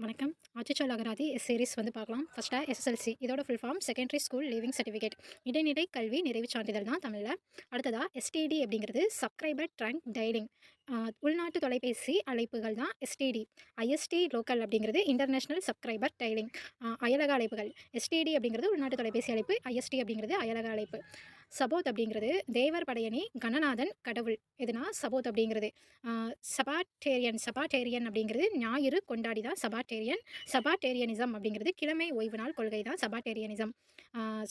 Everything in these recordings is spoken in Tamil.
வணக்கம். ஆச்சிச்சல் அகராதி சீரிஸ் வந்து பார்க்கலாம். ஃபர்ஸ்ட்டா எஸ்எஸ்எல்சி இதோட full form secondary school leaving certificate. இடைநிலை கல்வி நிறைவுச் சான்றிதழ் தான் தமிழ்ல. அடுத்ததா எஸ்டிடி அப்படிங்கிறது சப்ஸ்கிரைபர் ட்ரங்க் டயலிங். உள்நாட்டு தொலைபேசி அழைப்புகள் தான் எஸ்டிடி. ஐஎஸ்டி லோக்கல் அப்படிங்கிறது இன்டர்நேஷனல் சப்ஸ்கிரைபர் டயலிங். அயலக அழைப்புகள். எஸ்டிடி அப்படிங்கிறது உள்நாட்டு தொலைபேசி அழைப்பு. ஐஎஸ்டி அப்படிங்கிறது அயலக அழைப்பு. சபோத் அப்படிங்கிறது தேவர் படையணி கணநாதன் கடவுள். எதுனா சபோத் அப்படிங்கிறது சபாட்டேரியன் சபாட்டேரியன் அப்படிங்கிறது ஞாயிறு கொண்டாடி தான் சபாட்டேரியன். சபாட்டேரியனிசம் அப்படிங்கிறது கிழமை ஓய்வு நாள் கொள்கை தான் சபாட்டேரியனிசம்.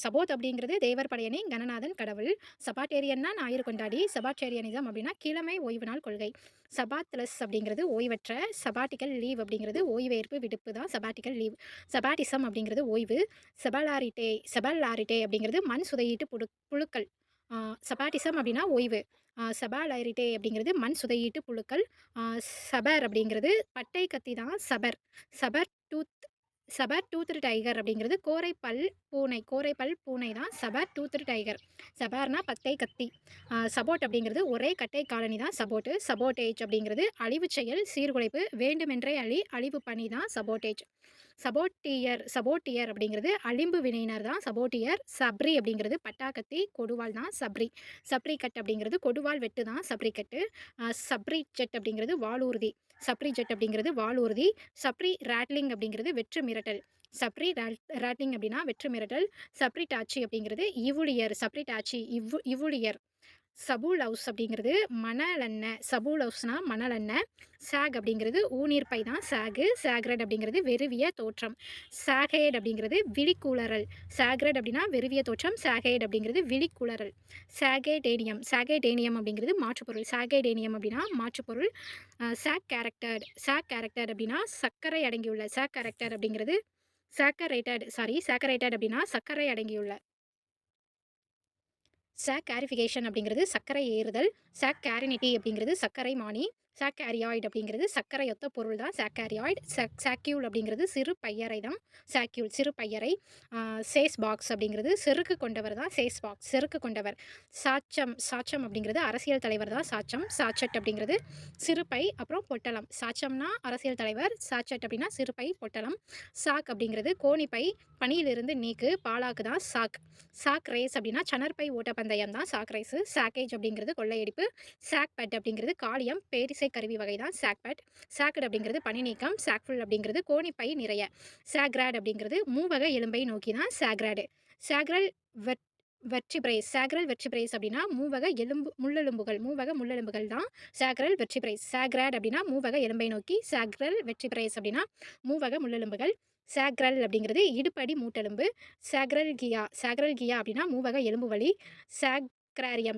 சபோத் அப்படிங்கிறது தேவர் படையணி கணநாதன் கடவுள். சபாட்டேரியன்னா ஞாயிறு கொண்டாடி. சபாட்டேரியனிசம் அப்படின்னா கிழமை ஓய்வு நாள் கொள்கை. சபாத்லஸ் அப்படிங்கிறது ஓய்வற்ற. சபாட்டிக்கல் லீவ் அப்படிங்கிறது ஓய்வேற்பு விடுப்பு தான் சபாட்டிக்கல் லீவ். சபாட்டிசம் அப்படிங்கிறது ஓய்வு. செபலாரிட்டே அப்படிங்கிறது மண் சுதையீட்டு புழுக்கள். சபாட்டிசம் அப்படின்னா ஓய்வு. செபாலைரிட்டே அப்படிங்கிறது மண் சுதையீட்டு புழுக்கள். சபர் அப்படிங்கிறது பட்டை கத்தி தான் சபர். சபர் டூத் சபர் டூத்டு டைகர் அப்படிங்கிறது கோரைப்பல் பூனை தான் சபர் டூத்டு டைகர். சபர்னா பட்டை கத்தி. சபோட் அப்படிங்கிறது ஒரே கட்டை காலனி தான் சபோட்டு. சபோட்டேஜ் அப்படிங்கிறது அழிவு செயல் சீர்குலைப்பு வேண்டுமென்றே அழிவு பணி தான் சபோட்டேஜ். சபோட்டியர் அப்படிங்கிறது அலிம்பு வினையினர் தான் சபோட்டியர். சப்ரி அப்படிங்கிறது பட்டாக்கத்தி கொடுவாள் தான் சப்ரி. சப்ரி கட் அப்படிங்கிறது கொடுவாள் வெட்டு தான் சப்ரி கட்டு. சப்ரி ஜெட் அப்படிங்கிறது வாளூர்தி. சப்ரி ஜெட் அப்படிங்கிறது வாளூர்தி. சப்ரி ரேட்லிங் அப்படிங்கிறது வெற்று மிரட்டல். சப்ரி ரேட்லிங் அப்படின்னா வெற்று மிரட்டல். சப்ரி டாச்சி அப்படிங்கிறது இவுளியர். சப்ரி டாச்சி இவுளியர். சபூலவுஸ் அப்படிங்கிறது மணலெண்ணெய். சபூலவுஸ்னா மணலெண்ணெய். சாக் அப்படிங்கிறது ஊனீர்ப்பை தான் சாகு. சாக்ரெட் அப்படிங்கிறது வெறுவிய தோற்றம். சாகேட் அப்படிங்கிறது விழிக்குளறல். சாக்ரெட் அப்படின்னா வெறுவிய தோற்றம். சாகேட் அப்படிங்கிறது விழிக்குளறல். சாகேடேனியம் அப்படிங்கிறது மாற்றுப்பொருள். சாகேடேனியம் அப்படின்னா மாற்றுப்பொருள். சாக் கேரக்டர் அப்படின்னா சர்க்கரை அடங்கியுள்ள. சாக் கேரக்டர் அப்படிங்கிறது சாக்கரேட்டட் அப்படின்னா சர்க்கரை அடங்கியுள்ள. கேரிஃபிகேஷன் அப்படிங்கிறது சர்க்கரை ஏறுதல். கேரினிட்டி அப்படிங்கிறது சர்க்கரை மானி. கேரியாய்டு அப்படிங்கிறது சர்க்கரையொத்த பொருள் தான் சாக்கரியாய்டு. சாக்யூல் அப்படிங்கிறது சிறு பையரை தான் சாக்யூல் சிறு பையரை. சேஸ் பாக்ஸ் அப்படிங்கிறது செருக்கு கொண்டவர் தான் சேஸ் பாக்ஸ் செருக்கு கொண்டவர். சாச்சம் அப்படிங்கிறது அரசியல் தலைவர் தான் சாச்சம். சாச்சட் அப்படிங்கிறது சிறுபை அப்புறம் பொட்டலம். சாச்சம்னா அரசியல் தலைவர். சாச்சட் அப்படின்னா சிறுபை பொட்டலம். சாக் அப்படிங்கிறது கோணிப்பை பணியிலிருந்து நீக்கு பாலாக்கு தான் சாக். சாக் ரேஸ் அப்படின்னா சணற்பை ஓட்டப்பந்தயம் தான் சாக் ரேஸு. சாக்கேஜ் அப்படிங்கிறது கொள்ளையடிப்பு. சாக்பட் அப்படிங்கிறது காலியம் பேரிசை கருவி வகை தான் சாக்பட். சாக்கட் அப்படிங்கிறது பனி நீக்கம். சாக்ஃபுல் அப்படிங்கிறது கோணிப்பை நிறைய. சாக்ராட் அப்படிங்கிறது மூவக எலும்பை நோக்கி தான் சாக்ராடு. சாக்ரல் வெர்டிபிரேஸ் அப்படின்னா மூவக முள்ளெலும்புகள் தான் சாக்ரல் வெர்டிபிரேஸ். சாக்ராட் அப்படின்னா மூவக எலும்பை நோக்கி. சாக்ரல் வெர்டிபிரேஸ் அப்படின்னா மூவக முள்ளெலும்புகள். சாக்ரல் அப்படிங்கிறது இடுப்படி மூட்டெலும்பு. சாக்ரல்கியா அப்படின்னா மூவக எலும்பு வலி.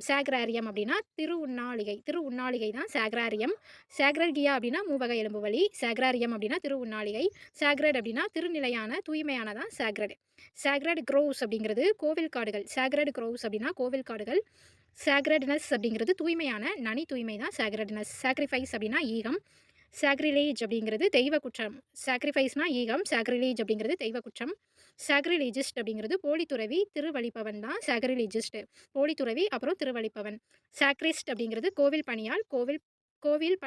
சாக்ராரியம் அப்படின்னா திருவுண்ணாளிகை தான் சாக்ராரியம். சாக்ரல்கியா அப்படின்னா மூவக எலும்பு வலி. சாக்ராரியம் அப்படின்னா திருவுண்ணாளிகை. சாக்ரட் அப்படின்னா திருநிலையான தூய்மையானதான் சாக்ரட். சாக்ரட் க்ரோவ்ஸ் அப்படிங்கிறது கோவில் காடுகள். சாக்ரட் க்ரோவ்ஸ் அப்படின்னா கோவில் காடுகள். சாக்ரட்னஸ் அப்படிங்கிறது தூய்மையான நனி தூய்மை தான் சாக்ரட்னஸ். சாக்ரிஃபைஸ் அப்படின்னா ஈகம். சாக்ரிலேஜ் அப்படிங்கிறது தெய்வ குற்றம். சாக்ரிஃபைஸ்னா ஈகம். சாக்ரிலேஜ் அப்படிங்கிறது தெய்வ குற்றம். சாக்ரிலிஜிஸ்ட் அப்படிங்கிறது போலித்துறவி திருவழிப்பவன் தான் சாக்ரிலிஜிஸ்ட். போலித்துறவி அப்புறம் திருவழிப்பவன். சாக்ரிஸ்ட் அப்படிங்கிறது கோவில்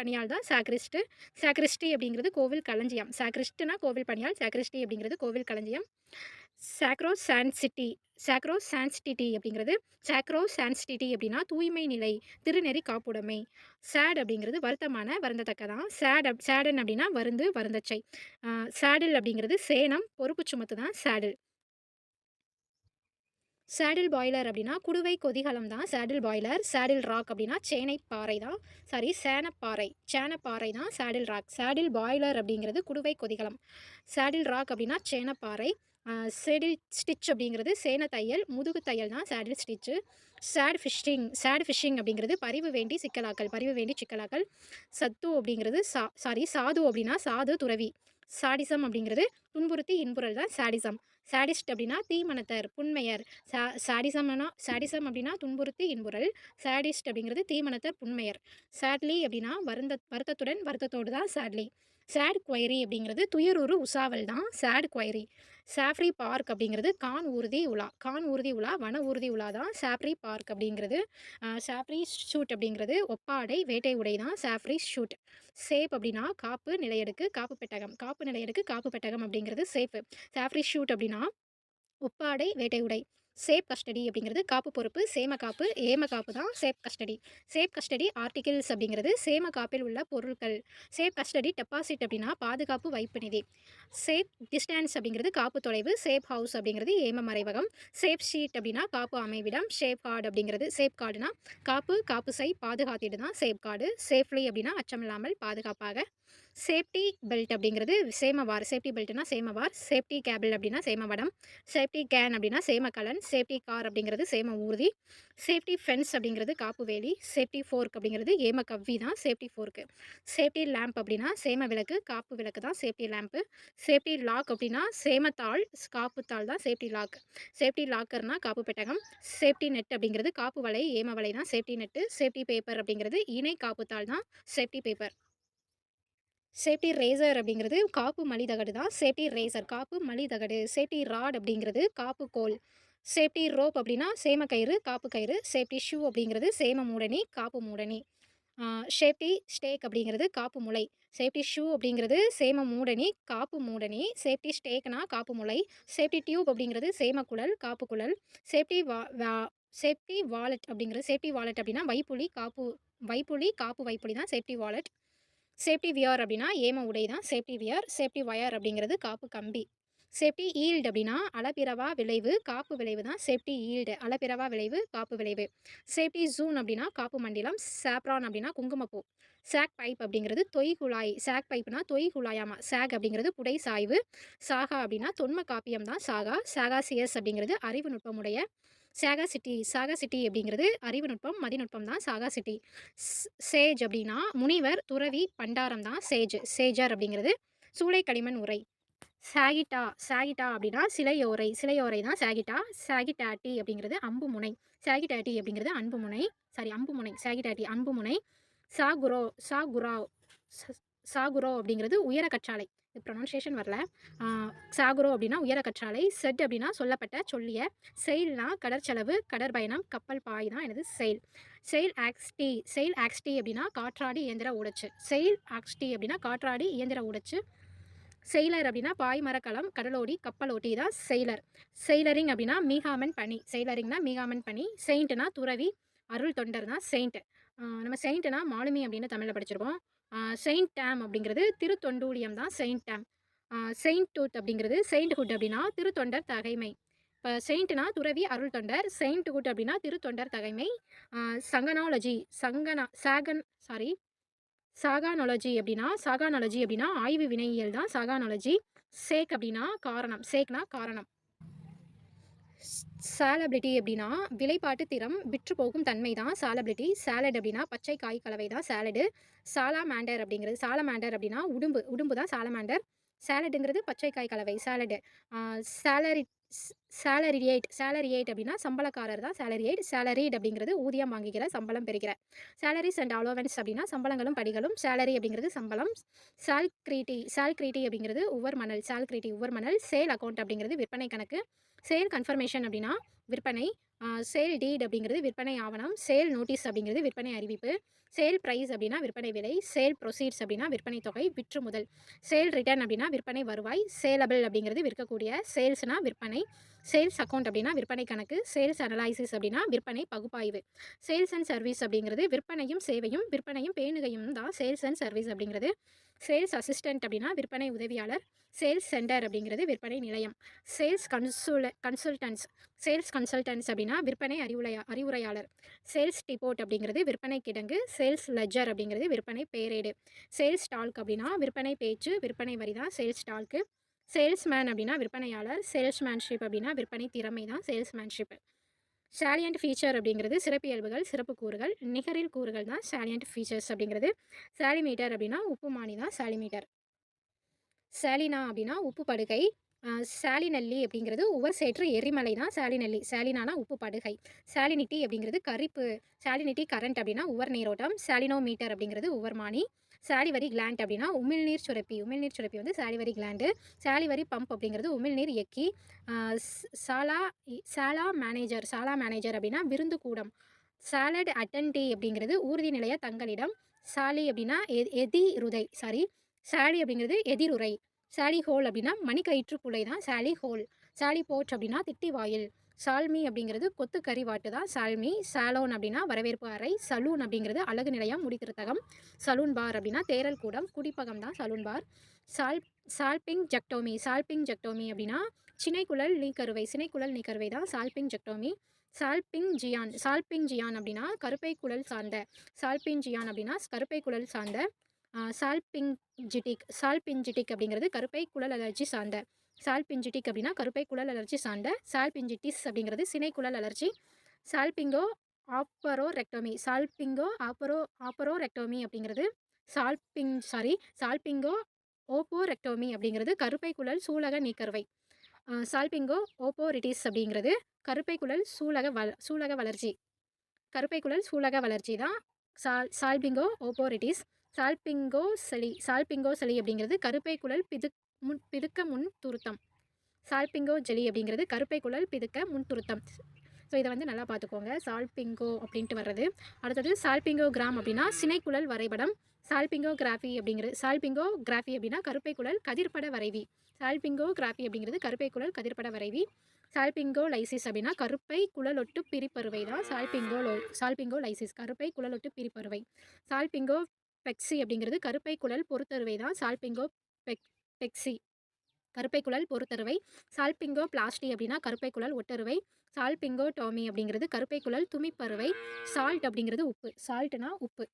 பணியால் தான் சாக்ரிஸ்ட். சாக்ரிஸ்டி அப்படிங்கிறது கோவில் களஞ்சியம். சாக்ரிஸ்ட்னா கோவில் பணியால். சாக்ரிஸ்டி அப்படிங்கிறது கோவில் களஞ்சியம். சாக்ரோசான்ஸ்டிட்டி அப்படின்னா தூய்மை நிலை திருநெறி காப்புடைமை. சேட் அப்படிங்கிறது வருந்தத்தக்கதான். சேடன் அப்படின்னா வருந்தச்சை. சேடில் அப்படிங்கிறது சேனம் பொறுப்பு சுமத்து தான் சேடில். சேடில் பாய்லர் அப்படின்னா குடுவை கொதிகலம் தான் சேடில் பாய்லர். சேடில் ராக் அப்படின்னா சேனைப்பாறை தான் சேனப்பாறை தான் சேடில் ராக். சேடில் பாய்லர் அப்படிங்கிறது குடுவை கொதிகலம். சேடில் ராக் அப்படின்னா சேனப்பாறை. சேடில் ஸ்டிச் அப்படிங்கிறது சேன தையல் முதுகு தையல் தான் சேடில் ஸ்டிச்சு. சேட் ஃபிஷிங் அப்படிங்கிறது பரிவு வேண்டி சிக்கலாக்கல். சத்து அப்படிங்கிறது சாது அப்படின்னா சாது துறவி. சாடிசம் அப்படிங்கிறது துன்புறுத்தி இன்புறல் தான் சாடிசம். சாடிஸ்ட் அப்படின்னா தீமனத்தர் புன்மையர். சாடிசம் அப்படின்னா துன்புறுத்தி இன்புறல். சாடிஸ்ட் அப்படிங்கிறது தீமனத்தர் புன்மையர். சேட்லி அப்படின்னா வருத்தத்தோடு தான் சேட்லி. சேட் குவைரி அப்படிங்கிறது துயருரு உசாவல் தான் சேட் குவைரி. சாஃப்ரி பார்க் அப்படிங்கிறது கான் ஊர்தி உலா. கான் ஊர்தி உலா, வன ஊர்தி உலா தான் சாஃப்ரி பார்க் அப்படிங்கிறது. சாஃப்ரி ஷூட் அப்படிங்கிறது ஒப்பாடை, வேட்டை உடை தான் சாஃப்ரி ஷூட். சேப் அப்படின்னா காப்பு, நிலையடுக்கு, காப்பு பெட்டகம். காப்பு நிலையடுக்கு, காப்பு பெட்டகம் அப்படிங்கிறது சேப்பு. சாஃப்ரி ஷூட் அப்படின்னா ஒப்பாடை, வேட்டை உடை. சேப் கஸ்டடி அப்படிங்கிறது காப்பு பொறுப்பு, சேம காப்பு, ஏம காப்பு தான் safe custody. Safe custody articles அப்படிங்கிறது சேம காப்பில் உள்ள பொருட்கள். சேப் கஸ்டடி டெபாசிட் அப்படின்னா பாதுகாப்பு வைப்பு நிதி. சேப் டிஸ்டன்ஸ் அப்படிங்கிறது காப்பு தொலைவு, சேப் ஹவுஸ் அப்படிங்கிறது ஏம மறைவகம். சேப் ஷீட் அப்படின்னா காப்பு அமைவிடம். ஷேப் கார்டு அப்படிங்கிறது சேப் கார்டுனா காப்பு, காப்பு சை, பாதுகாத்தீடு தான் சேப் கார்டு. சேஃப்லி அப்படின்னா அச்சமில்லாமல் பாதுகாப்பாக. சேஃப்டி பெல்ட் அப்படிங்கிறது சேமவார். சேஃப்டி பெல்ட்னா சேமவார். சேஃப்டி கேபிள் அப்படின்னா சேமவடம். சேஃப்டி கேன் அப்படின்னா சேமக்கலன். சேஃப்டி கார் அப்படிங்கிறது சேம ஊர்தி. சேஃப்டி ஃபென்ஸ் அப்படிங்கிறது காப்பு வேலி. சேஃப்டி ஃபோர்க் அப்படிங்கிறது ஏம கவ்வி தான் சேஃப்டி ஃபோர்க்கு. சேஃப்டி லேம்ப் அப்படின்னா சேம விளக்கு, காப்பு விளக்கு தான் சேஃப்டி லேம்ப்பு. சேஃப்டி லாக் அப்படின்னா சேமத்தாள், காப்பு தாள் தான் சேஃப்டி லாக். சேஃப்டி லாக்கர்னா காப்பு பெட்டகம். சேஃப்டி நெட் அப்படிங்கிறது காப்பு வலை, ஏம வலை தான் சேஃப்டி நெட்டு. சேஃப்டி பேப்பர் அப்படிங்கிறது இணை காப்பு தாள் தான் சேஃப்டி பேப்பர். சேஃப்டி ரேசர் அப்படிங்கிறது காப்பு மலிதகடு தான் சேஃப்டி ரேசர். காப்பு மலிதகடு. சேஃப்டி ராட் அப்படிங்கிறது காப்பு கோல். சேஃப்டி ரோப் அப்படின்னா சேம கயிறு, காப்பு கயிறு. சேஃப்டி ஷூ அப்படிங்கிறது சேம மூடனி, காப்பு மூடனி. சேஃப்டி ஸ்டேக் அப்படிங்கிறது காப்பு முளை. சேஃப்டி ஷூ அப்படிங்கிறது சேம மூடனி, காப்பு மூடனி. சேஃப்டி ஸ்டேக்னா காப்பு முளை. சேஃப்டி டியூப் அப்படிங்கிறது சேம குழல், காப்பு குழல். சேஃப்டி சேஃப்டி வாலெட் அப்படிங்கிறது சேஃப்டி வாலெட் அப்படின்னா வைப்புலி, காப்பு வைப்புலி, காப்பு வைப்புலி தான் சேஃப்டி வாலெட். சேஃப்டி வியர் அப்படின்னா ஏம உடை தான் சேஃப்டி வியர். சேஃப்டி வயர் அப்படிங்கிறது காப்பு கம்பி. சேஃப்டி ஈல்டு அப்படின்னா அளப்பிரவா விளைவு, காப்பு விளைவு தான் சேஃப்டி ஈல்டு. அளப்பிரவா விளைவு, காப்பு விளைவு. சேஃப்டி ஜூன் அப்படின்னா காப்பு மண்டிலம். சாப்ரான் அப்படின்னா குங்குமப்பூ. சாக் பைப் அப்படிங்கிறது தொய் குழாய். சாக் பைப்னா தொய் குழாயாமா. சாக் அப்படிங்கிறது புடை சாய்வு. சாகா அப்படின்னா தொன்ம காப்பியம் தான் சாகா. சாகாசியஸ் அப்படிங்கிறது அறிவு நுட்பமுடைய. சாகா சிட்டி. சாகா சிட்டி அப்படிங்கிறது அறிவு நுட்பம், மதிநுட்பம் தான் சாகா சிட்டி. சேஜ் அப்படின்னா முனிவர், துறவி, பண்டாரம் தான் சேஜ். சேஜர் அப்படிங்கிறது சூளை களிமண் உரை. சாகிட்டா. சாகிட்டா அப்படின்னா சிலையோரை. சிலையோரை தான் சாகிட்டா. சாகிட்டாட்டி அப்படிங்கிறது அம்பு முனை. சாகிட்டாட்டி அப்படிங்கிறது அன்பு முனை. சாரி அம்பு முனை. சாகிட்டாட்டி அன்பு முனை. சாகுரோ. சாகுராவ். சாகுரோ அப்படிங்கிறது உயர கற்றாழை. இது ப்ரொனன்சியேஷன் வரல. சாகுரோ அப்படின்னா உயர கற்றாழை. செட் அப்படின்னா சொல்லப்பட்ட, சொல்லிய. செயில்னா கடற்செலவு, கடற்பயணம், கப்பல் பாய் தான் எனது செயில். செயில் ஆக்ஸ்டி. செயில் ஆக்ஸ்டி அப்படின்னா காற்றாடி இயந்திர ஊடச்சு. செயில் ஆக்ஸ்டி அப்படின்னா காற்றாடி இயந்திர ஊடச்சு. செயிலர் அப்படின்னா பாய்மரக்கலம், கடலோடி, கப்பலோட்டி தான் செயிலர். செயிலரிங் அப்படின்னா மீகாமன் பணி. செயிலரிங்னா மீகாமன் பணி. செயின்ட்னா துறவி, அருள் தொண்டர் தான் செயின்ட். நம்ம செயின்ட்னா மாலுமி அப்படின்னு தமிழில் படிச்சிருப்போம். செயின்ட் டேம் அப்படிங்கிறது திருத்தொண்டூழியம் தான் செயின்ட் டேம். செயின்ட் டூத் அப்படிங்கிறது செயின்ட்ஹுட் அப்படின்னா திருத்தொண்டர் தகைமை. இப்போ செயின்ட்னா துறவி, அருள் தொண்டர். செயின்ட்ஹுட் அப்படின்னா திருத்தொண்டர் தகைமை. சங்கனாலஜி. சாகானாலஜி அப்படின்னா ஆய்வு வினையியல் தான் சாகானாலஜி. சேக் அப்படின்னா காரணம். சேக்னா காரணம். சாலபிலிட்டி அப்படின்னா விலைப்பாட்டு திறம், விற்று போகும் தன்மை தான் சாலபிலிட்டி. சாலட் அப்படின்னா பச்சை காய் கலவை தான் சாலடு. சாலாமேண்டர் அப்படிங்கிறது சாலமேண்டர் அப்படின்னா உடும்பு. உடும்பு தான் சாலமேண்டர். சாலடுங்கிறது பச்சை காய் கலவை சாலடு. சாலரி சேலரியேட் அப்படின்னா சம்பளக்காரர் தான் சேலரியேட். சேலரிட் அப்படிங்கிறது ஊதியம் வாங்குகிற, சம்பளம் பெறுகிற. சேலரிஸ் அண்ட் அலோவன்ஸ் அப்படின்னா சம்பளங்களும் படிகளும். சேலரி அப்படிங்கிறது சம்பளம். சால்கிரீட்டி அப்படிங்கிறது உவர் மணல். சால்கிரீட்டி உவர் மணல். சேல் அக்கௌண்ட் அப்படிங்கிறது விற்பனை கணக்கு. சேல் கன்ஃபர்மேஷன் அப்படின்னா விற்பனை. சேல் டீட் அப்படிங்கிறது விற்பனை ஆவணம். சேல் நோட்டீஸ் அப்படிங்கிறது விற்பனை அறிவிப்பு. சேல் ப்ரைஸ் அப்படின்னா விற்பனை விலை. சேல் ப்ரொசீட்ஸ் அப்படின்னா விற்பனை தொகை, விற்று முதல். சேல் ரிட்டர்ன் அப்படின்னா விற்பனை வருவாய். சேலபிள் அப்படிங்கிறது விற்கக்கூடிய. சேல்ஸ்னா விற்பனை. சேல்ஸ் அக்கௌண்ட் அப்படின்னா விற்பனை கணக்கு. சேல்ஸ் அனலைசிஸ் அப்படின்னா விற்பனை பகுப்பாய்வு. சேல்ஸ் அண்ட் சர்வீஸ் அப்படிங்கிறது விற்பனையும் சேவையும், விற்பனையும் பேணுகையும் தான் சேல்ஸ் அண்ட் சர்வீஸ் அப்படிங்கிறது. சேல்ஸ் அசிஸ்டன்ட் அப்படின்னா விற்பனை உதவியாளர். சேல்ஸ் சென்டர் அப்படிங்கிறது விற்பனை நிலையம். சேல்ஸ் கன்சல்டன்ஸ் அப்படின்னா விற்பனை அறிவுரையாளர். சேல்ஸ் டிபோட் அப்படிங்கிறது விற்பனை கிடங்கு. சேல்ஸ் லெஜர் அப்படிங்கிறது விற்பனை பேரேடு. சேல்ஸ் டால்க் அப்படின்னா விற்பனை பேச்சு, விற்பனை வரி தான் சேல்ஸ் டால்க்கு. சேல்ஸ்மேன் அப்படின்னா விற்பனையாளர். சேல்ஸ்மேன்ஷிப் அப்படின்னா விற்பனை திறமை தான் சேல்ஸ்மேன்ஷிப். சாலியன்ட் ஃபீச்சர் அப்படிங்கிறது சிறப்பியல்புகள், சிறப்பு கூறுகள். நிகரில் கூறுகள் தான் சாலியன்ட் ஃபீச்சர்ஸ் அப்படிங்கிறது. சாலிமீட்டர் அப்படின்னா உப்புமானி தான் சாலிமீட்டர். சாலினா அப்படின்னா உப்பு படுகை. சாலினல்லி அப்படிங்கிறது உவர் சேற்று எரிமலை தான் சாலினல்லி. சாலினானா உப்பு படுகை. சாலினிட்டி அப்படிங்கிறது கரிப்பு. சாலினிட்டி கரண்ட் அப்படின்னா உவர் நீரோட்டம். சாலினோமீட்டர் அப்படிங்கிறது உவர்மானி. சாலிவரி கிளாண்ட் அப்படின்னா உமிழ்நீர் சுரப்பி. உமிழ்நீர் சுரப்பி வந்து சாலிவரி கிளாண்டு. சாலிவரி பம்ப் அப்படிங்கிறது உமிழ்நீர் எக்கி. ஆ, சாலா சாலா மேனேஜர். சாலா மேனேஜர் அப்படின்னா விருந்து கூடம். சாலட் அட்டன்டி அப்படிங்கிறது ஊர்தி நிலைய தங்களிடம். சாலி அப்படின்னா எதிருதை. சாரி, சாலி அப்படிங்கிறது எதிருரை. சாலி ஹோல் அப்படின்னா மணிக்கயிற்று புலை தான் சாலி ஹோல். சாலி போர்ட் அப்படின்னா திட்டி வாயில். சால்மி அப்படிங்கிறது கொத்து கறி வாட்டு தான் சால்மி. சாலோன் அப்படின்னா வரவேற்பு அறை. சலூன் அப்படிங்கிறது அழகு நிலையம், முடித்திருத்தகம். சலூன் பார் அப்படின்னா தேரல் கூடம், குடிப்பகம் தான் சலூன் பார். சால் சால்பிங் ஜெக்டோமி. சால்பிங் ஜெக்டோமி அப்படின்னா சினைக்குழல் நீக்கருவை. சினைக்குழல் நீக்கருவை தான் சால்பிங் ஜெக்டோமி. சால்பிங் ஜியான். சால்பிங் ஜியான் அப்படின்னா கருப்பை குழல் சார்ந்த. சால்பின் ஜியான் அப்படின்னா கருப்பை குழல் சார்ந்த. சால்பிஞ்சிட்டிக். சால்பிஞ்சிட்டிக் அப்படிங்கிறது கருப்பை குழல் அலர்ஜி சார்ந்த. சால்பிஞ்சிட்டிக் அப்படின்னா கருப்பை குழல் அலர்ஜி சார்ந்த. சால்பிஞ்சிட்டிஸ் அப்படிங்கிறது சினைக்குழல் அலர்ஜி. சால்பிங்கோ ஆப்பரோரெக்டோமி. சால்பிங்கோ ஆப்பரோரெக்டோமி அப்படிங்கிறது சால்பிங்கோ ஓப்போரெக்டோமி அப்படிங்கிறது கருப்பை குழல் சூலக நீக்கருவை. சால்பிங்கோ ஓப்போரிட்டிஸ் அப்படிங்கிறது கருப்பை குழல் சூலக வளர்ச்சி. கருப்பை குழல் சூலக வளர்ச்சி தான் சால்பிங்கோ ஓப்போரிட்டிஸ். சால்பிங்கோ சளி அப்படிங்கிறது கருப்பை குழல் பிதுக்க முன் துருத்தம். சால்பிங்கோ ஜெலி அப்படிங்கிறது கருப்பை குழல் பிதுக்க முன் துருத்தம். ஸோ இதை வந்து நல்லா பார்த்துக்கோங்க. சால்பிங்கோ அப்படின்ட்டு வர்றது. அடுத்தது சால்பிங்கோ கிராம் அப்படின்னா சினைக்குழல் வரைபடம். சால்பிங்கோ கிராஃபி அப்படின்னா கருப்பை குழல் கதிர்பட வரைவி. சால்பிங்கோ கிராஃபி அப்படிங்கிறது கருப்பை குழல் கதிர்பட வரைவி. சால்பிங்கோ லைசிஸ் அப்படின்னா கருப்பை குழலொட்டு பிரிப்பருவை தான் சால்பிங்கோ லைசிஸ், கருப்பை குழலொட்டு பிரிப்பருவை. சால்பிங்கோ பெக்சி அப்படிங்கிறது கருப்பை குழல் பொறுத்தருவை தான் சால்பிங்கோ பெக்சி, கருப்பை குழல் பொறுத்தருவை. சால்பிங்கோ பிளாஸ்டி அப்படின்னா கருப்பை குழல் ஒட்டருவை. சால்பிங்கோ டோமி அப்படிங்கிறது கருப்பை குழல் துமிப்பருவை. சால்ட் அப்படிங்கிறது உப்பு. சால்ட்னா உப்பு.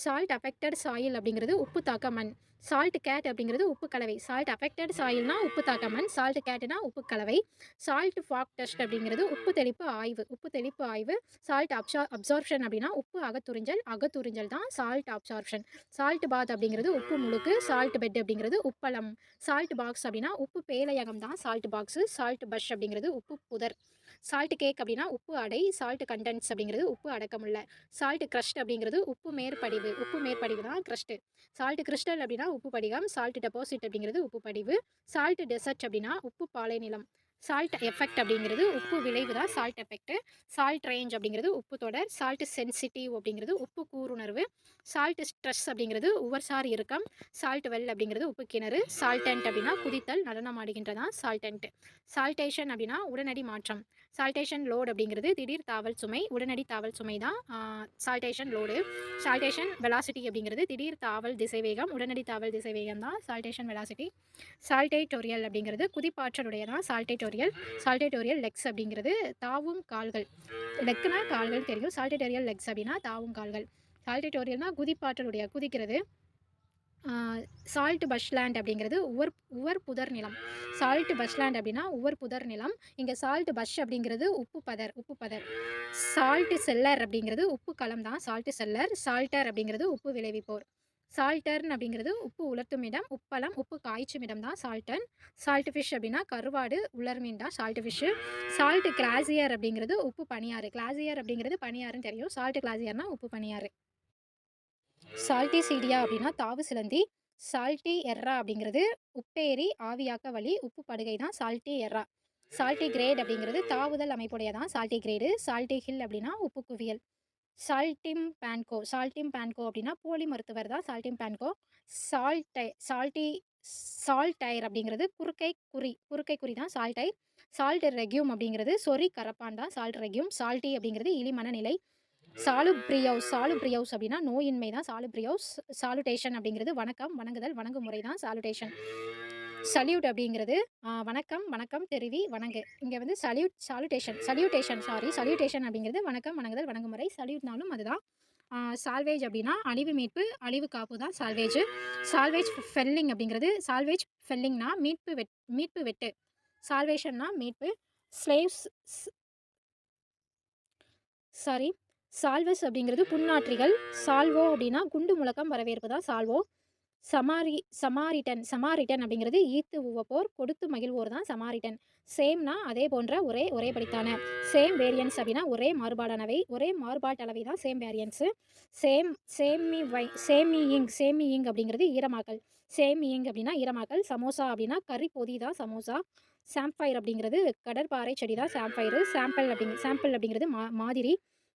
சால்ட் அஃபெக்டட் சாயில் அப்படிங்கிறது உப்பு தாக்க மண். சால்ட் கேட் அப்படிங்கிறது உப்பு கலவை. சால்ட் அஃபெக்டட் சாயில்னா உப்பு தாக்க மண். சால்ட் கேட்னா உப்பு கலவை. சால்ட் ஃபாக் டெஸ்ட் அப்படிங்கிறது உப்பு தெளிப்பு ஆய்வு. சால்ட் அப்சார்ப்ஷன் அப்படின்னா உப்பு அகத்துறிஞ்சல் தான் சால்ட் அப்சார்ப்ஷன். சால்ட் பாத் அப்படிங்கிறது உப்பு முழுக்கு. சால்ட் பெட் அப்படிங்கிறது உப்பளம். சால்ட் பாக்ஸ் அப்படின்னா உப்பு பேலையகம் தான் சால்ட் பாக்ஸ். சால்ட் பஷ் அப்படிங்கிறது உப்பு புதர். சால்ட் கேக் அப்படின்னா உப்பு அடை. சால்ட் கண்டென்ஸ் அப்படிங்கிறது உப்பு அடக்கமுள்ள. சால்ட் கிரஸ்ட் அப்படிங்கிறது உப்பு மேற்படிவு தான் கிரஸ்ட். சால்ட் கிறிஸ்டல் அப்படின்னா உப்பு படிகம். சால்ட் டெபாசிட் அப்படிங்கிறது உப்பு படிவு. சால்ட் டெசர்ட் அப்படின்னா உப்பு பாலை நிலம். சால்ட் எஃபெக்ட் அப்படிங்கிறது உப்பு விளைவு தான் சால்ட் எஃபெக்ட். சால்ட் ரேஞ்ச் அப்படிங்கிறது உப்பு தொடர். சால்ட் சென்சிட்டிவ் அப்படிங்கிறது உப்பு கூருணர்வு. சால்ட் ஸ்ட்ரெஸ் அப்படிங்கிறது உவர்சார் இறுக்கம். சால்ட் வெல் அப்படிங்கிறது உப்பு கிணறு. சால்டன்ட் அப்படின்னா குதித்தல், நடனம் ஆடுகின்றதான் சால்டன்ட். சால்டேஷன் அப்படின்னா உடனடி மாற்றம். சால்டேஷன் லோடு அப்படிங்கிறது திடீர் தாவல் சுமை, உடனடி தாவல் சுமை தான் சால்டேஷன் லோடு. சால்டேஷன் வெலாசிட்டி அப்படிங்கிறது திடீர் தாவல் திசைவேகம், உடனடி தாவல் திசைவேகம் தான் சால்டேஷன் வெலாசிட்டி. சால்டேட்டோரியல் அப்படிங்கிறது குதிப்பாற்றலுடைய தான் சால்டேட்டோரியல் லெக்ஸ் அப்படிங்கிறது தாவும் கால்கள். லெக்குனா கால்கள் தெரியும். சால்டேட்டோரியல் லெக்ஸ் அப்படின்னா தாவும் கால்கள். சால்டேட்டோரியல்னா குதிப்பாற்றலுடைய, குதிக்கிறது. சால்ட் பஷ்லேண்ட் அப்படிங்கிறது உவர் புதர் நிலம். சால்ட் பஷ்லேண்ட் அப்படின்னா உவர் புதர் நிலம். இங்கே சால்ட் பஷ் அப்படிங்கிறது உப்பு பதர். சால்ட் செல்லர் அப்படிங்கிறது உப்பு களம் தான் சால்ட் செல்லர். சால்டர் அப்படிங்கிறது உப்பு விளைவிப்போர். சால்டர்ன் அப்படிங்கிறது உப்பு உலர்த்தும் இடம், உப்பளம், உப்பு காய்ச்சும் இடம் தான் சால்டன். சால்ட் ஃபிஷ் அப்படின்னா கருவாடு உலர்மீன் தான் சால்ட் ஃபிஷ்ஷு. சால்ட் கிளாசியர் அப்படிங்கிறது உப்பு பனியாறு. கிளாசியர் அப்படிங்கிறது பனியாறுன்னு தெரியும். சால்ட் கிளாசியர்னா உப்பு பனியாறு. சால்ட்டி சீடியா அப்படின்னா தாவு சிலந்தி. சால்ட்டி எர்ரா அப்படிங்கிறது உப்பேரி ஆவியாக்க வழி, உப்பு படுகை தான் சால்ட்டி எர்ரா. சால்ட்டி கிரேட் அப்படிங்கிறது தாவுதல் அமைப்புடைய தான் சால்ட்டி கிரேடு. சால்ட்டி ஹில் அப்படின்னா உப்பு குவியல். சால்ட்டிம் பேன்கோ அப்படின்னா போலி மருத்துவர் தான் சால்ட்டிம் பேன்கோ. சால்டைர் அப்படிங்கிறது குறுக்கை குறி தான் சால்டைர். சால்ட் ரெக்யூம் அப்படிங்கிறது சொறி கரப்பான் தான் சால்ட் ரெக்யூம். சால்ட்டி அப்படிங்கிறது இழிமன நிலை. சாலுப்ரியோஸ் அப்படின்னா நோயின்மை தான் சாலுப்ரியோஸ். சாலுடேஷன் அப்படிங்கிறது வணக்கம், வணங்குதல், வணங்குமுறை தான் சாலுடேஷன். சல்யூட் அப்படிங்கிறது வணக்கம் தெரிவி வணங்கு. இங்கே வந்து சல்யூட்டேஷன் அப்படிங்கிறது வணக்கம், வணங்குதல், வணங்குமுறை. சல்யூட்னாலும் அதுதான். சால்வேஜ் அப்படின்னா அழிவு மீட்பு, அழிவு காப்பு தான் சால்வேஜ். சால்வேஜ் ஃபெல்லிங்னா மீட்பு வெட்டு. சால்வேஷன்னா மீட்பு. சால்வஸ் அப்படிங்கிறது புண்ணாற்றிகள். சால்வோ அப்படின்னா குண்டு முழக்கம் வரவேற்பு தான் சால்வோ. சமாரிட்டன் அப்படிங்கிறது ஈத்து உவப்போர் கொடுத்து மகிழ்வோர் தான் சமாரிட்டன். சேம்னா அதே போன்ற ஒரே ஒரே படித்தான. சேம் வேரியன்ஸ் அப்படின்னா ஒரே மாறுபாடானவை, ஒரே மாறுபாட்டளவை தான் சேம் வேரியன்ஸு. சேம் சேமியிங் அப்படிங்கிறது ஈரமாக்கல். சேமியிங் அப்படின்னா ஈரமாக்கல். சமோசா அப்படின்னா கறி பொதி தான் சமோசா. சாம்ஃபயர் அப்படிங்கிறது கடற்பாறை செடி தான் சாம்ஃபயரு. சாம்பிள் அப்படிங்கிறது மாதிரி.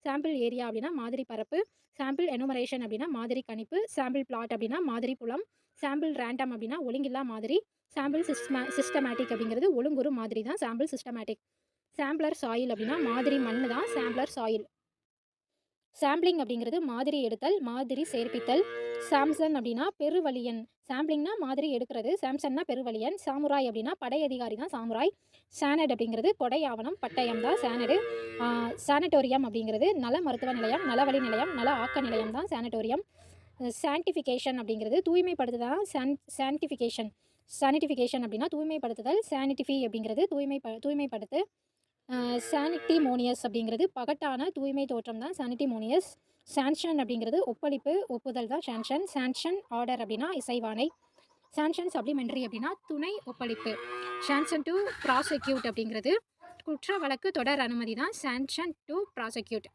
சாம்பிள் ஏரியா அப்படின்னா மாதிரி பரப்பு. சாம்பிள் எனுமரேஷன் அப்படின்னா மாதிரி கணிப்பு. சாம்பிள் பிளாட் அப்படின்னா மாதிரி புலம். சாம்பிள் ரேண்டம் அப்படின்னா ஒழுங்கில்லா மாதிரி. சாம்பிள் சிஸ்டமேட்டிக் அப்படிங்கிறது ஒழுங்குறு மாதிரி தான் சாம்பிள் சிஸ்டமேட்டிக். சாம்பிளர் சாயில் அப்படின்னா மாதிரி மண் தான் சாம்பிளர் சாயில். சாம்பிளிங் அப்படிங்கிறது மாதிரி எடுத்தல், மாதிரி சேர்ப்பித்தல். சாம்சன் அப்படின்னா பெருவலியன். சாம்பிளிங்னா மாதிரி எடுக்கிறது, சாம்சன்னா பெருவலியன். சாமுராய் அப்படின்னா படை அதிகாரி தான் சாமுராய். சானட் அப்படிங்கிறது கொடை ஆவணம், பட்டயம் தான் சானடு. சானட்டோரியம் அப்படிங்கிறது நல மருத்துவ நிலையம், நலவழி நிலையம், நல ஆக்க நிலையம் தான் சானட்டோரியம். சான்டிஃபிகேஷன் அப்படிங்கிறது தூய்மைப்படுத்துதல் சான்டிஃபிகேஷன். சானிட்டிஃபிகேஷன் அப்படின்னா தூய்மைப்படுத்துதல். சானிட்டிஃபி அப்படிங்கிறது தூய்மைப்படுத்து. சானிட்டிமோனியஸ் அப்படிங்கிறது பகட்டான தூய்மை தோற்றம் தான் சானிட்டிமோனியஸ். சான்ஷன் அப்படிங்கிறது ஒப்பளிப்பு, ஒப்புதல் தான் சான்ஷன். சான்ஷன் ஆர்டர் அப்படின்னா இசைவாணை. சான்ஷன் சப்ளிமெண்ட்ரி அப்படின்னா துணை ஒப்பளிப்பு. சான்ஷன் டு ப்ராசிக்யூட் அப்படிங்கிறது குற்ற வழக்கு தொடர் அனுமதி தான் சான்ஷன் டு ப்ராசிக்யூட்.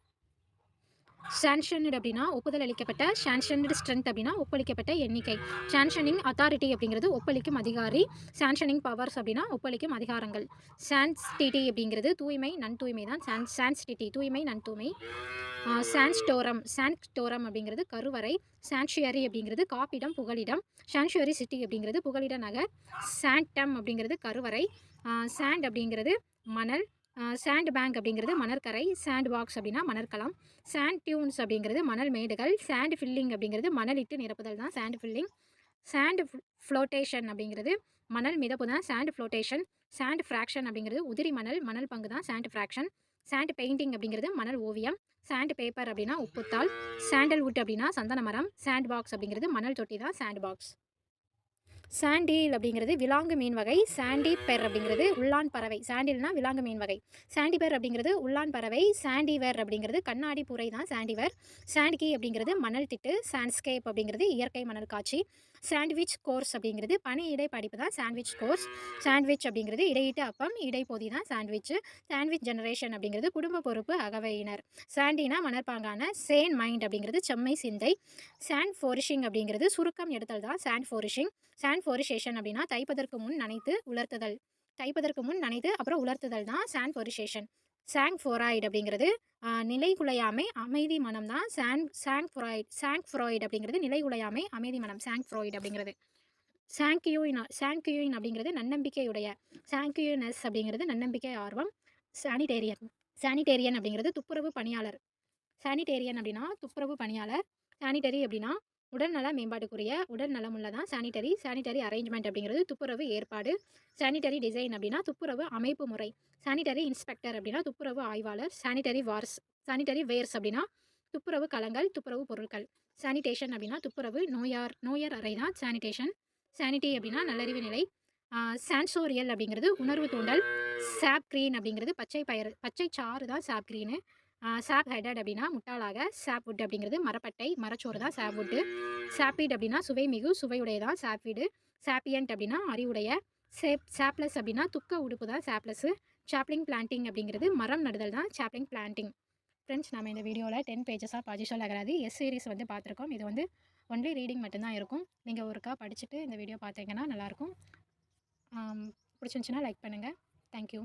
சான்ஷன்டு அப்படின்னா ஒப்புதல் அளிக்கப்பட்ட. சான்ஷன்டு ஸ்ட்ரென்த் அப்படின்னா ஒப்பளிக்கப்பட்ட எண்ணிக்கை. சான்ஷனிங் அத்தாரிட்டி அப்படிங்கிறது ஒப்பளிக்கும் அதிகாரி. சான்ஷனிங் பவர்ஸ் அப்படின்னா ஒப்பளிக்கும் அதிகாரங்கள். சான்ஸ்டிட்டி அப்படிங்கிறது தூய்மை நன்தூய்மை தான் சான்ஸ்டிட்டி தூய்மை நன்தூய்மை. சான்ஸ்டோரம் அப்படிங்கிறது கருவறை. சான்ச்சுயரி அப்படிங்கிறது காப்பிடம் புகலிடம். சான்ச்சுயரி சிட்டி அப்படிங்கிறது புகலிட நகர். சாண்டம் அப்படிங்கிறது கருவறை. சாண்ட் அப்படிங்கிறது மணல். சாண்ட் பேங்க் அப்படிங்கிறது மணற்கரை. சாண்ட் பாக்ஸ் அப்படின்னா மணற்களம். சாண்ட் டியூன்ஸ் அப்படிங்கிறது மணல் மேடுகள். சாண்ட் ஃபில்லிங் அப்படிங்கிறது மணலிட்டு நிரப்புதல் தான் சாண்ட் ஃபில்லிங். சாண்ட் ஃப்ளோட்டேஷன் அப்படிங்கிறது மணல் மிதப்பு தான் சாண்ட் ஃப்ளோட்டேஷன். சாண்ட் ஃப்ராக்ஷன் அப்படிங்கிறது உதிரி மணல் பங்கு தான் சாண்ட் ஃப்ராக்ஷன். சாண்ட் பெயிண்டிங் அப்படிங்கிறது மணல் ஓவியம். சாண்ட் பேப்பர் அப்படின்னா உப்புத்தாள். சாண்டல்வுட் அப்படின்னா சந்தன மரம். சாண்ட் பாக்ஸ் அப்படிங்கிறது மணல் தொட்டி தான் சாண்ட் பாக்ஸ். சாண்டீல் அப்படிங்கிறது விலாங்கு மீன் வகை. சாண்டி பெர் அப்படிங்கிறது உள்ளான் பறவை. சாண்டில்னா விலாங்கு மீன் வகை. சாண்டிபெர் அப்படிங்கிறது உள்ளான் பறவை. சாண்டிவர் அப்படிங்கிறது கண்ணாடி புரை தான் சாண்டிவர். சாண்ட்கி அப்படிங்கிறது மணல் திட்டு. சாண்ட்ஸ்கேப் அப்படிங்கிறது இயற்கை மணல் காட்சி. சாண்ட்விச் கோர்ஸ் அப்படிங்கிறது பனி இடை படிப்பு தான் சாண்ட்விச் கோர்ஸ். சாண்ட்விச் அப்படிங்கிறது இடையிட்டு அப்பம், இடைப்பொதி தான் சாண்ட்விச். சாண்ட்விச் ஜெனரேஷன் அப்படிங்கிறது குடும்ப பொறுப்பு அகவையினர். சாண்டினா மணற்பாங்கான. சேன் மைண்ட் அப்படிங்கிறது செம்மை சிந்தை. சாண்ட் ஃபோரிஷிங் அப்படிங்கிறது சுருக்கம் எடுத்தல் தான் சாண்ட் ஃபோரிஷிங். சாண்ட் ஃபோரிஷேஷன் அப்படின்னா தைப்பதற்கு முன் நனைத்து உலர்த்துதல். தைப்பதற்கு முன் நனைத்து அப்புறம் உலர்த்துதல் தான் சாண்ட் ஃபோரிஷேஷன். சாங்ஃபோராய்டு அப்படிங்கிறது நிலைகுலையாமை அமைதி மனம் தான் சாங்ஃப்ராய்டு அப்படிங்கிறது நிலைகுலையாமை அமைதி மனம் சாங்ஃப்ராய்டு அப்படிங்கிறது. சாங்கியூயின் அப்படிங்கிறது நன்னம்பிக்கையுடைய. சாங்கியூனஸ் அப்படிங்கிறது நன்னம்பிக்கை ஆர்வம். சானிடேரியன் அப்படிங்கிறது துப்புரவு பணியாளர். சானிடேரியன் அப்படின்னா துப்புரவு பணியாளர். சானிட்டரி அப்படின்னா உடல்நல மேம்பாட்டுக்குரிய உடல் நலமுள்ளதான் சானிட்டரி அரேஞ்ச்மெண்ட் அப்படிங்கிறது துப்புரவு ஏற்பாடு. சானிட்டரி டிசைன் அப்படின்னா துப்புரவு அமைப்பு முறை. சானிட்டரி இன்ஸ்பெக்டர் அப்படின்னா துப்புரவு ஆய்வாளர். சானிட்டரி வேர்ஸ் அப்படின்னா துப்புரவு களங்கள், துப்புரவு பொருட்கள். சானிடேஷன் அப்படின்னா துப்புரவு நோயர் அறை தான் சானிடேஷன். சானிட்டி அப்படின்னா நல்லறிவு நிலை. சான்சோரியல் அப்படிங்கிறது உணர்வு தூண்டல். சாப் கிரீன் அப்படிங்கிறது பச்சை சாறு தான் சாப் கிரீனு. சாப் ஹெடட் அப்படின்னா முட்டாளாக. சாப்வுட் அப்படிங்கிறது மரப்பட்டை, மரச்சோறு தான் சாப்வுட்டு. சாப்பீட் அப்படின்னா சுவை மிகு, சுவையுடையதான் சாப்பீடு. சாப்பியன்ட் அப்படின்னா அறிவுடைய. சாப்லஸ் அப்படின்னா துக்க உடுப்பு தான் சாப்லஸ்ஸு. சாப்ளிங் பிளான்டிங் அப்படிங்கிறது மரம் நடுதல் தான் சாப்ளிங் பிளான்டிங். ஃப்ரெண்ட்ஸ், நம்ம இந்த வீடியோவில் 10 பேஜஸ் ஆஃப் பாஜிஷல் அகராதி சீரிஸ் வந்து பார்த்துருக்கோம். இது வந்து ஒன்லி ரீடிங் மட்டும்தான் இருக்கும். நீங்கள் ஒருக்கா படிச்சுட்டு இந்த வீடியோ பார்த்தீங்கன்னா நல்லாயிருக்கும். பிடிச்சிருந்துச்சின்னா லைக் பண்ணுங்கள். தேங்க்யூ.